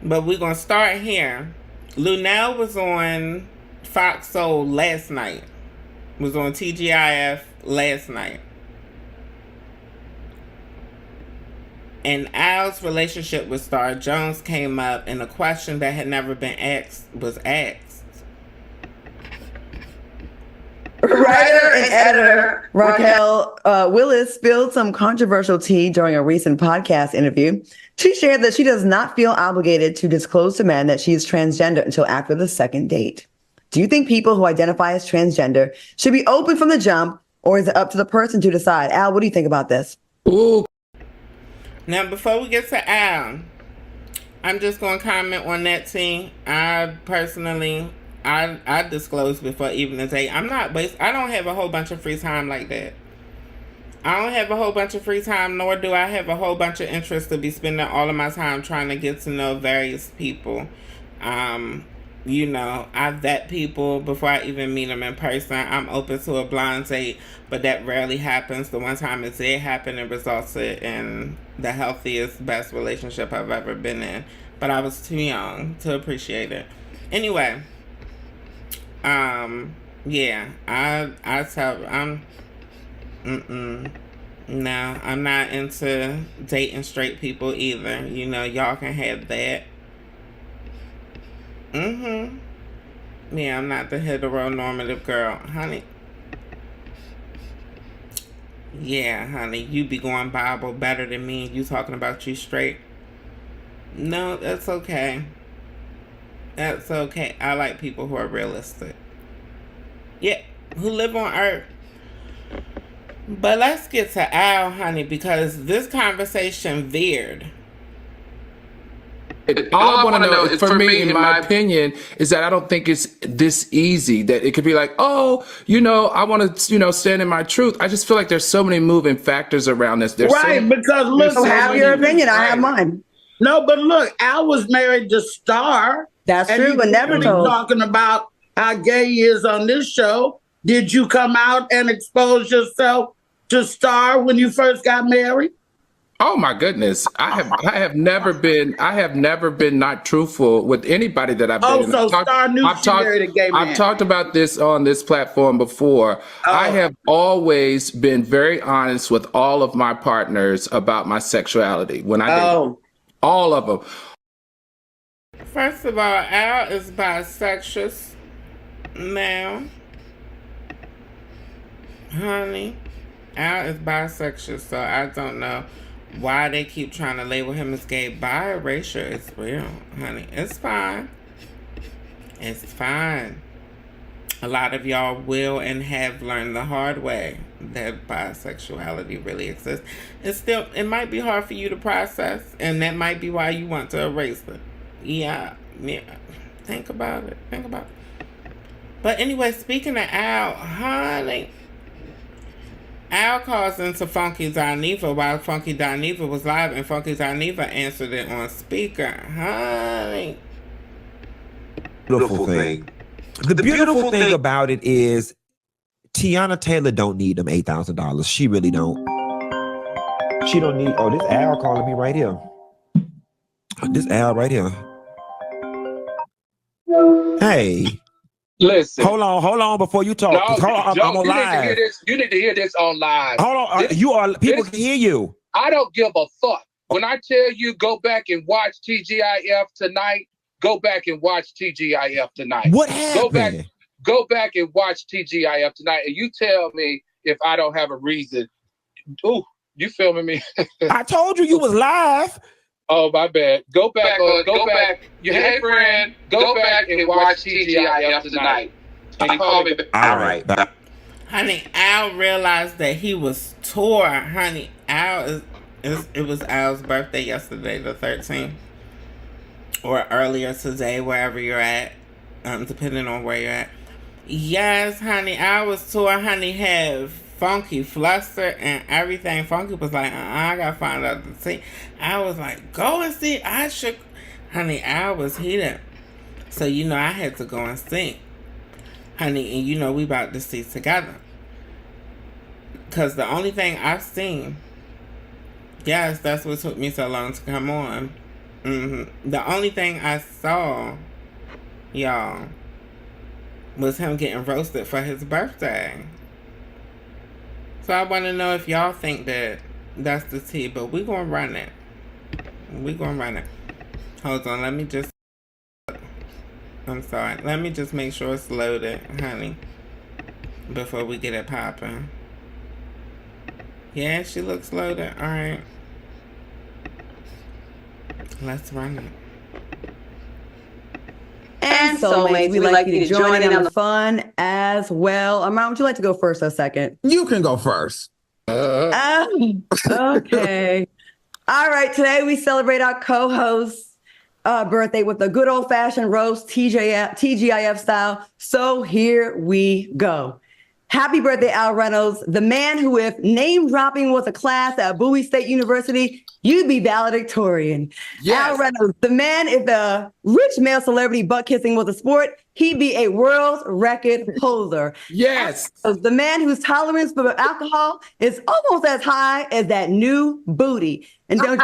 But we're going to start here. Luenell was on Fox Soul last night. Was on TGIF last night. And Al's relationship with Star Jones came up, and a question that had never been asked was asked. Writer and editor Raquel Willis spilled some controversial tea during a recent podcast interview. She shared that she does not feel obligated to disclose to men that she is transgender until after the second date. Do you think people who identify as transgender should be open from the jump, or is it up to the person to decide? Al, what do you think about this? Ooh. Now, before we get to Al, I'm just going to comment on that tea. I personally... I disclosed before even the date. I don't have a whole bunch of free time like that. I don't have a whole bunch of free time, nor do I have a whole bunch of interest to be spending all of my time trying to get to know various people. You know, I vet people before I even meet them in person. I'm open to a blind date, but that rarely happens. The one time it did happen, it resulted in the healthiest, best relationship I've ever been in. But I was too young to appreciate it. Anyway. Yeah, I tell, no, I'm not into dating straight people either. You know, y'all can have that. Yeah, I'm not the heteronormative girl, honey. Yeah, honey, you be going Bible better than me and you talking about you straight. No, that's okay. That's okay. I like people who are realistic. Yeah, who live on Earth. But let's get to Al, honey, because this conversation veered. All I want to know, for me, in my opinion, is that I don't think it's this easy. That it could be like, oh, you know, I want to, you know, stand in my truth. I just feel like there's so many moving factors around this. There's right, because look, so have your opinion. I have mine. No, but look, Al was married to Starr. That's true, but never told. Talking about how gay he is on this show. Did you come out and expose yourself to Starr when you first got married? Oh my goodness. I have never been not truthful with anybody that I've been. Oh, so Starr knew she married a gay man. I've talked about this on this platform before. I have always been very honest with all of my partners about my sexuality. When I date all of them. First of all, Al is bisexual now. Honey, Al is bisexual, so I don't know why they keep trying to label him as gay. Biracial is real, honey. It's fine. It's fine. A lot of y'all will and have learned the hard way that bisexuality really exists. It might be hard for you to process, and that might be why you want to erase it. Yeah. Think about it. But anyway, speaking of Al, honey, Al calls into Funky Dineva while Funky Dineva was live, and Funky Dineva answered it on speaker. Honey. Beautiful thing. The beautiful thing about it is Tiana Taylor don't need them $8,000. She really don't. She don't need. Oh, this Al calling me right here. This Al right here. Hey. Listen. Hold on before you talk. No, I'm on live. You need to hear this on live. Hold on. People can hear you. I don't give a fuck. When I tell you go back and watch TGIF tonight, go back and watch TGIF tonight. What happened? Go back and watch TGIF tonight, and you tell me if I don't have a reason. Ooh, you filming me? I told you was live. Oh, my bad. Go back. Hey, friend. Go back and watch TGIF tonight. And call me back. All right. Honey, Al realized that he was tore. Honey, it was Al's birthday yesterday, the 13th. Or earlier today, wherever you're at. Depending on where you're at. Yes, honey, Al was tore. Honey, have Funky flustered and everything. Funky was like, I gotta find out the tea. I was like, go and see. Honey, I was heated. So, I had to go and see. Honey, and we about to see together. Because the only thing I've seen, yes, that's what took me so long to come on. The only thing I saw, y'all, was him getting roasted for his birthday. So I want to know if y'all think that that's the tea, but we gonna run it. Hold on, let me just. I'm sorry. Let me just make sure it's loaded, honey, before we get it popping. Yeah, she looks loaded. All right. Let's run it. And soulmates, we'd like you to join in on the fun as well. Armon, would you like to go first or second? You can go first. Okay. All right. Today we celebrate our co-host's birthday with a good old-fashioned roast, TGIF style. So here we go. Happy birthday, Al Reynolds, the man who, if name dropping was a class at Bowie State University, you'd be valedictorian. Yes. Al Reynolds, the man, if the rich male celebrity butt kissing was a sport, he'd be a world record holder. Yes. The man whose tolerance for alcohol is almost as high as that new booty. And don't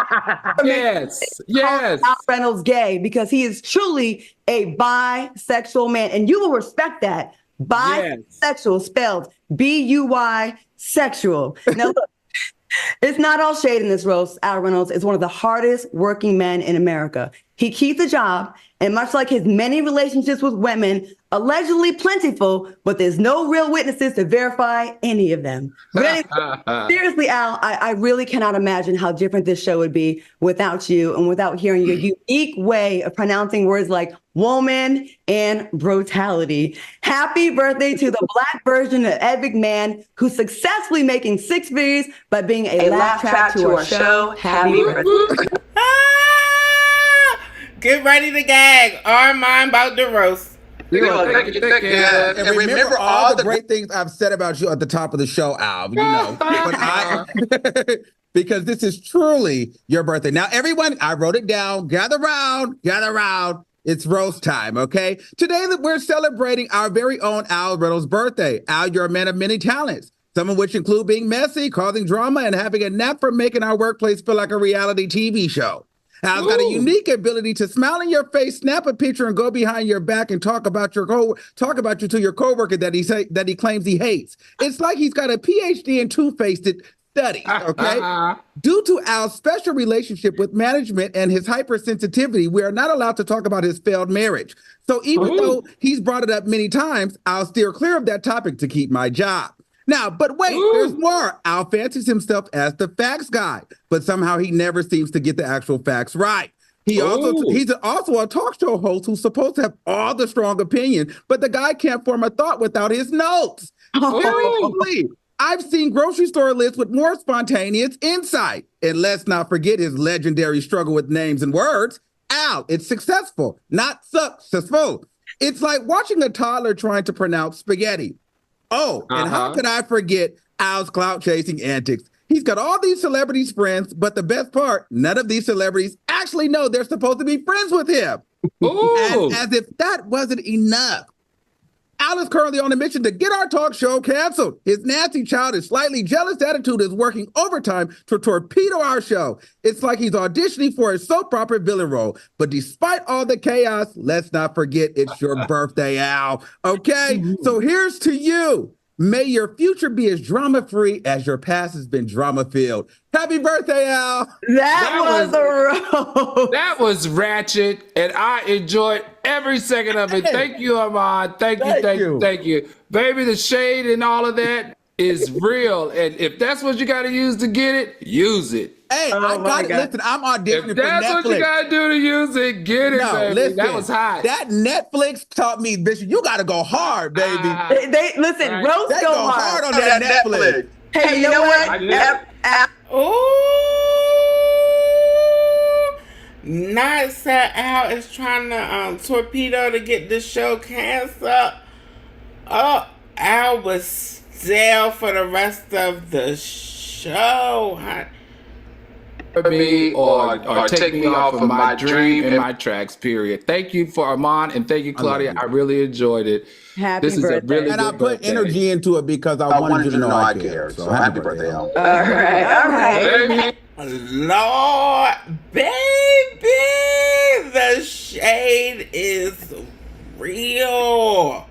yes. Al Reynolds gay, because he is truly a bisexual man, and you will respect that. Bisexual, spelled B-U-Y sexual. Now look, it's not all shade in this roast. Al Reynolds is one of the hardest working men in America. He keeps a job, and much like his many relationships with women, allegedly plentiful, but there's no real witnesses to verify any of them. But anyway, seriously, Al, I really cannot imagine how different this show would be without you and without hearing your unique way of pronouncing words like woman and brutality. Happy birthday to the Black version of Ed McMahon, who's successfully making six figures by being a laugh track to our show. Happy birthday. Get ready to gag. Armon about the roast. And remember all the great things I've said about you at the top of the show, Al. You know, but because this is truly your birthday. Now, everyone, I wrote it down. Gather round. It's roast time, okay? Today we're celebrating our very own Al Reynolds' birthday. Al, you're a man of many talents, some of which include being messy, causing drama, and having a knack for making our workplace feel like a reality TV show. Al's got a unique ability to smile in your face, snap a picture, and go behind your back and talk about you to your coworker that he claims he hates. It's like he's got a PhD in two-faced studies, okay? Due to Al's special relationship with management and his hypersensitivity, we are not allowed to talk about his failed marriage. So even though he's brought it up many times, I'll steer clear of that topic to keep my job. Now, but wait, there's more. Al fancies himself as the facts guy, but somehow he never seems to get the actual facts right. He's also a talk show host who's supposed to have all the strong opinion, but the guy can't form a thought without his notes. Seriously, I've seen grocery store lists with more spontaneous insight. And let's not forget his legendary struggle with names and words. Al, it's successful, not successful. It's like watching a toddler trying to pronounce spaghetti. Oh, and how could I forget Al's clout chasing antics? He's got all these celebrities friends, but the best part, none of these celebrities actually know they're supposed to be friends with him. And as if that wasn't enough, Al is currently on a mission to get our talk show canceled. His nasty, childish, slightly jealous attitude is working overtime to torpedo our show. It's like he's auditioning for a soap opera villain role. But despite all the chaos, let's not forget it's your birthday, Al. Okay? So here's to you. May your future be as drama-free as your past has been drama-filled. Happy birthday, Al. That was a roast. That was ratchet, and I enjoyed every second of it. Thank you, Armon. Thank you. Baby, the shade and all of that is real. And if that's what you got to use to get it, use it. Hey, listen, I'm auditioning for Netflix. That's what you got to do to use it, get it, baby. Listen, that was hot. That Netflix taught me, Bishop, you got to go hard, baby. Listen, roast they go hard on that Netflix. Hey, you know what? Not said Al is trying to torpedo to get the show canceled. Oh, Al was stale for the rest of the show. Me or take me off of my dream and my tracks, period. Thank you for Armon, and thank you, Claudia. I really enjoyed it. Happy birthday. And I put energy into it because I wanted you to know I care. So happy birthday, Al. All right. Lord, baby, the shade is real.